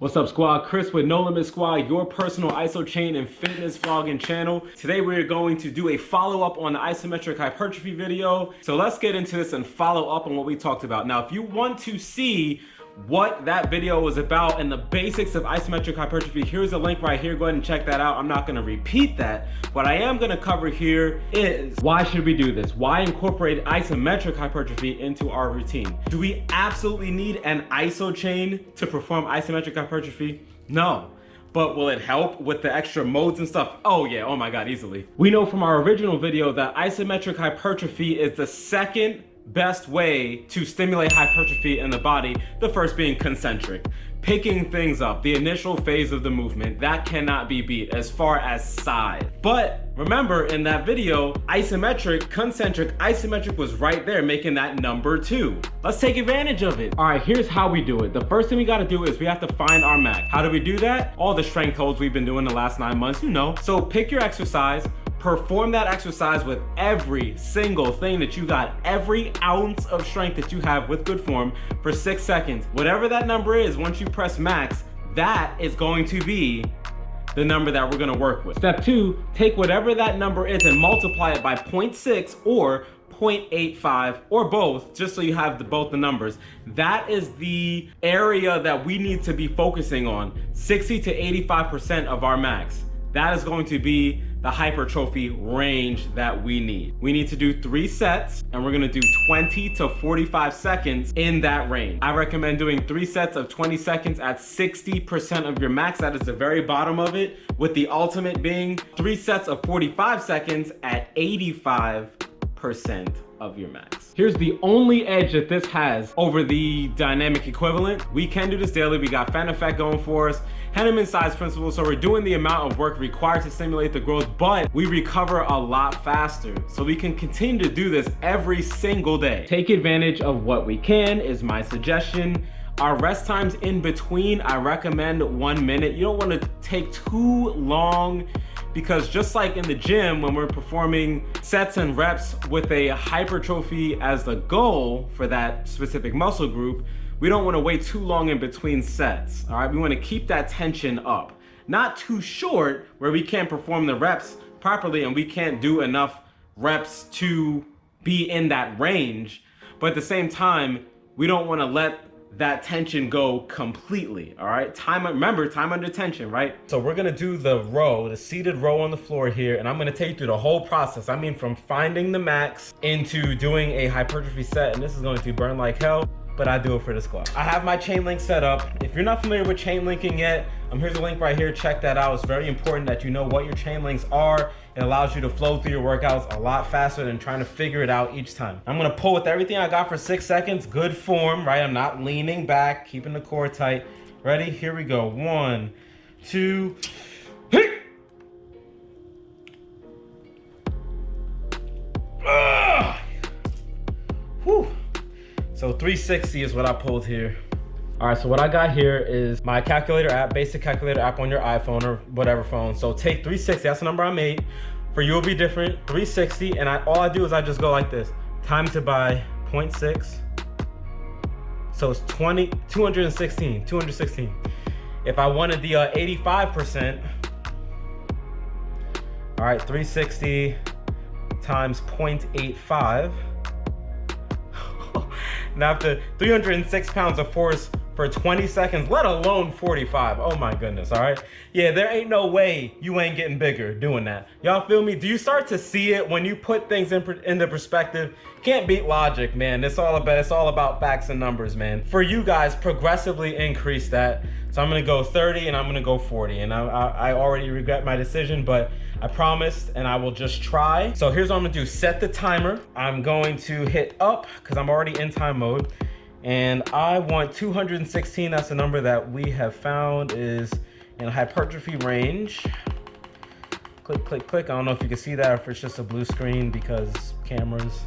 What's up, squad? Chris with NoLimitSquad, your personal iso chain and fitness vlogging channel. Today we're going to do a follow-up on the isometric hypertrophy video. So let's get into this and follow up on what we talked about. Now, if you want to see what that video was about and the basics of isometric hypertrophy, here's a link right here. Go ahead and check that out. I'm not going to repeat that. What I am going to cover here is why should we do this? Why incorporate isometric hypertrophy into our routine? Do we absolutely need an iso chain to perform isometric hypertrophy? No. But will it help with the extra modes and stuff? Oh yeah, oh my God, easily. We know from our original video that isometric hypertrophy is the second best way to stimulate hypertrophy in the body, the first being concentric. Picking things up, the initial phase of the movement, that cannot be beat as far as size. But remember in that video, isometric, concentric, isometric was right there making that number 2. Let's take advantage of it. All right, here's how we do it. The first thing we gotta do is we have to find our max. How do we do that? All the strength holds we've been doing the last 9 months, you know. So pick your exercise, perform that exercise with every single thing that you got, every ounce of strength that you have with good form for 6 seconds. Whatever that number is, once you press max, that is going to be the number that we're gonna work with. Step 2, take whatever that number is and multiply it by 0.6 or 0.85 or both, just so you have both the numbers. That is the area that we need to be focusing on, 60 to 85% of our max. That is going to be the hypertrophy range that we need. We need to do 3 sets and we're gonna do 20 to 45 seconds in that range. I recommend doing 3 sets of 20 seconds at 60% of your max. That is the very bottom of it, with the ultimate being 3 sets of 45 seconds at 85% of your max. Here's the only edge that this has over the dynamic equivalent. We can do this daily. We got fan effect going for us, Henneman size principle. So we're doing the amount of work required to stimulate the growth, but we recover a lot faster. So we can continue to do this every single day. Take advantage of what we can is my suggestion. Our rest times in between, I recommend 1 minute. You don't want to take too long, because just like in the gym, when we're performing sets and reps with a hypertrophy as the goal for that specific muscle group, we don't want to wait too long in between sets. All right, we want to keep that tension up, not too short where we can't perform the reps properly and we can't do enough reps to be in that range, but at the same time, we don't want to let that tension go completely. All right, remember, time under tension, right? So we're gonna do the row, the seated row on the floor here, and I'm gonna take you through the whole process. I mean, from finding the max into doing a hypertrophy set, and this is going to burn like hell, but I do it for the squad. I have my chain link set up. If you're not familiar with chain linking yet, here's a link right here. Check that out. It's very important that you know what your chain links are. It allows you to flow through your workouts a lot faster than trying to figure it out each time. I'm gonna pull with everything I got for 6 seconds. Good form, right? I'm not leaning back, keeping the core tight. Ready? Here we go. 1, 2, whew. So 360 is what I pulled here. All right, so what I got here is my calculator app, basic calculator app on your iPhone or whatever phone. So take 360, that's the number I made. For you, it'll be different, 360, and all I do is I just go like this, times it by 0.6. So it's 216. If I wanted the 85%, all right, 360 times 0.85. Now after 306 pounds of force for 20 seconds, let alone 45. Oh my goodness, all right? Yeah, there ain't no way you ain't getting bigger doing that. Y'all feel me? Do you start to see it when you put things into perspective? Can't beat logic, man. It's all about facts and numbers, man. For you guys, progressively increase that. So I'm gonna go 30 and I'm gonna go 40. And I already regret my decision, but I promised and I will just try. So here's what I'm gonna do. Set the timer. I'm going to hit up because I'm already in time mode. And I want 216. That's the number that we have found is in hypertrophy range. Click, click, click. I don't know if you can see that or if it's just a blue screen because cameras.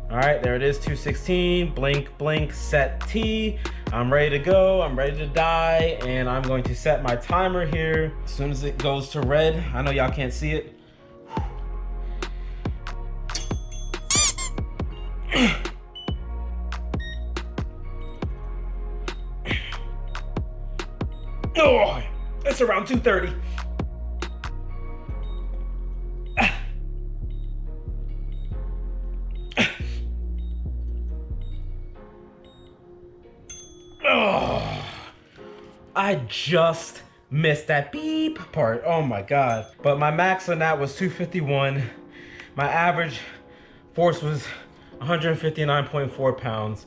All right, there it is, 216, blink, blink, set T. I'm ready to go, I'm ready to die, and I'm going to set my timer here. As soon as it goes to red, I know y'all can't see it. Oh, it's around 230. Oh, I just missed that beep part. Oh my God. But my max on that was 251. My average force was 159.4 pounds.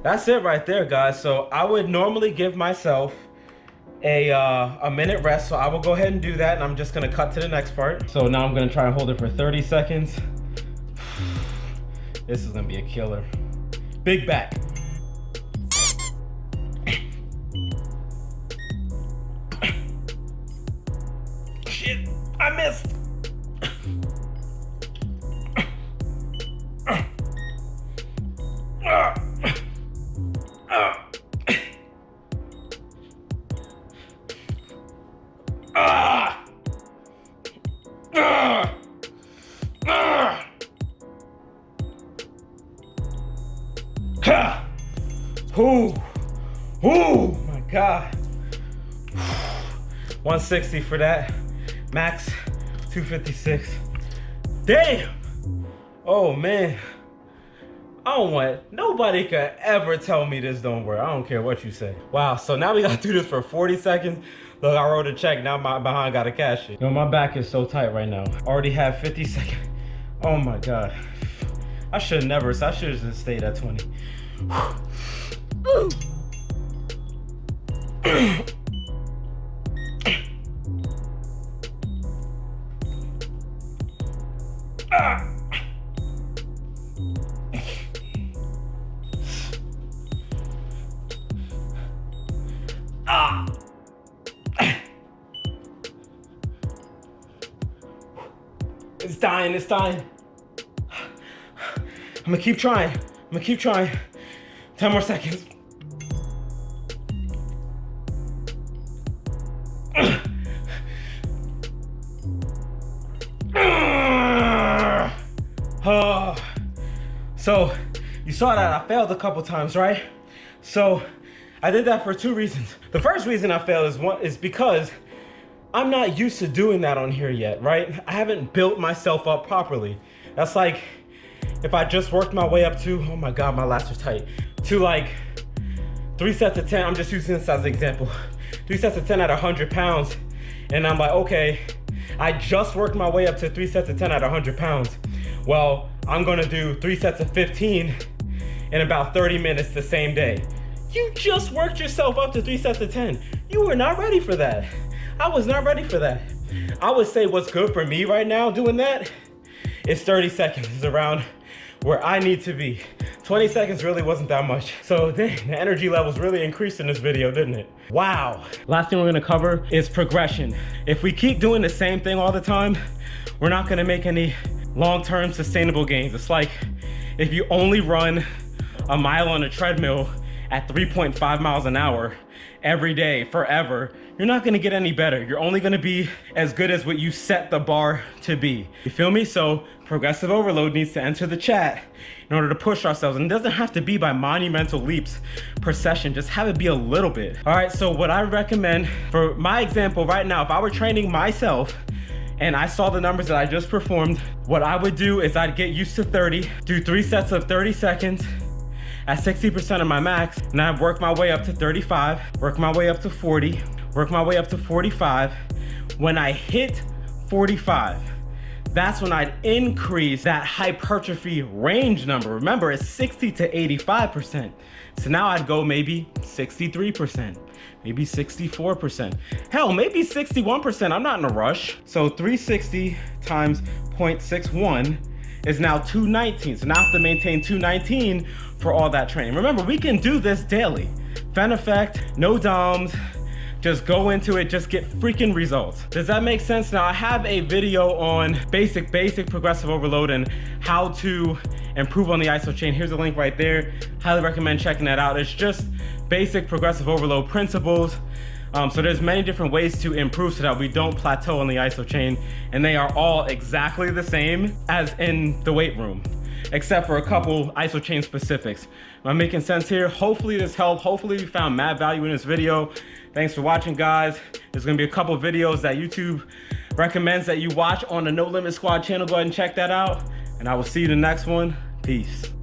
That's it right there, guys. So I would normally give myself a minute rest. So I will go ahead and do that. And I'm just gonna cut to the next part. So now I'm gonna try and hold it for 30 seconds. This is gonna be a killer. Big back. Shit, I missed. Oh my God. 160 for that. Max 256. Damn. Oh man. Nobody could ever tell me this don't work. I don't care what you say. Wow, so now we gotta do this for 40 seconds. Look, I wrote a check, now my behind gotta cash it. Yo, my back is so tight right now. Already have 50 seconds. Oh my God. I should have just stayed at 20. It's dying, it's dying. I'm gonna keep trying. 10 more seconds. So you saw that I failed a couple times, right? So I did that for two reasons. The first reason I failed is because I'm not used to doing that on here yet, right? I haven't built myself up properly. That's like if I just worked my way up to, oh my God, my lats are tight, to like 3 sets of 10, I'm just using this as an example. 3 sets of 10 at 100 pounds. And I'm like, okay, I just worked my way up to 3 sets of 10 at 100 pounds. Well, I'm gonna do 3 sets of 15 in about 30 minutes the same day. You just worked yourself up to 3 sets of 10. You were not ready for that. I was not ready for that. I would say what's good for me right now doing that is 30 seconds is around where I need to be. 20 seconds really wasn't that much. So dang, the energy levels really increased in this video, didn't it? Wow. Last thing we're gonna cover is progression. If we keep doing the same thing all the time, we're not gonna make any long-term sustainable gains. It's like if you only run a mile on a treadmill at 3.5 miles an hour every day, forever, you're not gonna get any better. You're only gonna be as good as what you set the bar to be. You feel me? So progressive overload needs to enter the chat in order to push ourselves. And it doesn't have to be by monumental leaps per session, just have it be a little bit. All right, so what I recommend for my example right now, if I were training myself and I saw the numbers that I just performed, what I would do is I'd get used to 30, do 3 sets of 30 seconds at 60% of my max, and I'd work my way up to 35, work my way up to 40, work my way up to 45. When I hit 45, that's when I'd increase that hypertrophy range number. Remember, it's 60 to 85%. So now I'd go maybe 63%, maybe 64%. Hell, maybe 61%, I'm not in a rush. So 360 times 0.61 is now 219. So now I have to maintain 219 for all that training. Remember, we can do this daily. Fan effect, no DOMs, just go into it, just get freaking results. Does that make sense? Now I have a video on basic progressive overload and how to improve on the iso chain. Here's a link right there. Highly recommend checking that out. It's just basic progressive overload principles. So there's many different ways to improve so that we don't plateau on the iso chain, and they are all exactly the same as in the weight room, except for a couple iso chain specifics. Am I making sense here? Hopefully this helped. Hopefully you found mad value in this video. Thanks for watching, guys. There's gonna be a couple videos that YouTube recommends that you watch on the No Limit Squad channel. Go ahead and check that out. And I will see you in the next one. Peace.